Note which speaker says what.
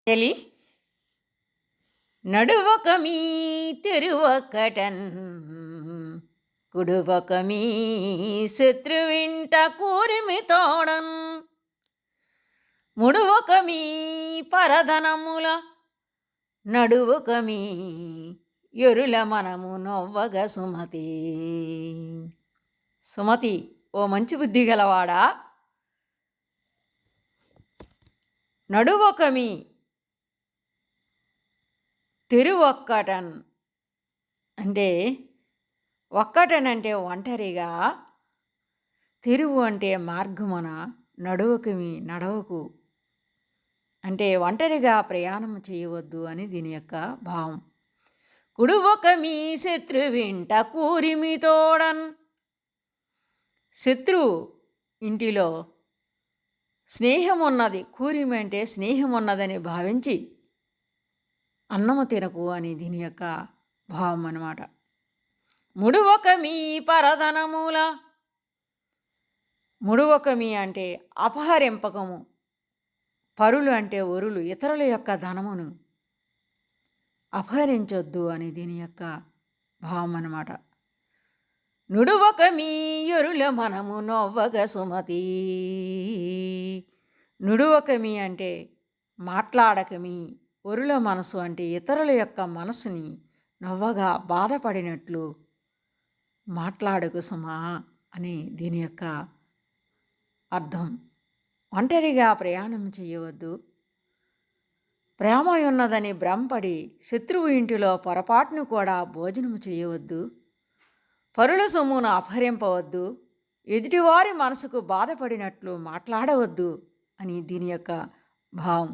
Speaker 1: తెలి నడువక మీ తెరువకటన్ కుడువక మీ శత్రువింట కూరిమి తోడన్ ముడువక మీ పరధనముల నడువక మీ ఎరుల మనము నవ్వగ సుమతి. సుమతి, ఓ మంచి బుద్ధి గలవాడా, నడువక మీ తెరువక్కటన్ అంటే ఒక్కటన్ అంటే ఒంటరిగా, తెరువు అంటే మార్గమున, నడువకు మీ నడవకు అంటే ఒంటరిగా ప్రయాణం చేయవద్దు అని దీని యొక్క భావం. కుడువక మీ శత్రువింట కూరిమి తోడన్, శత్రువు ఇంటిలో స్నేహం ఉన్నది, కూరిమి అంటే స్నేహం ఉన్నదని భావించి అన్నము తినకు అని దీని యొక్క భావం అన్నమాట. ముడువక మీ పరధనముల, ముడువక మీ అంటే అపహరింపకము, పరులు అంటే ఒరులు, ఇతరుల యొక్క ధనమును అపహరించొద్దు అని దీని యొక్క భావం అన్నమాట. నుడువక మీ ఎరుల మనము నవ్వగ సుమతి. నుడువక మీ అంటే మాట్లాడక మీ, ఒరుల మనసు అంటే ఇతరుల యొక్క మనసుని నవ్వగా బాధపడినట్లు మాట్లాడకు సుమా అని దీని యొక్క అర్థం. ఒంటరిగా ప్రయాణం చేయవద్దు, ప్రేమ ఉన్నదని భ్రమపడి శత్రువు ఇంటిలో పొరపాటును కూడా భోజనము చేయవద్దు, పరుల సొమ్మును అపహరింపవద్దు, ఎదుటివారి మనసుకు బాధపడినట్లు మాట్లాడవద్దు అని దీని యొక్క భావం.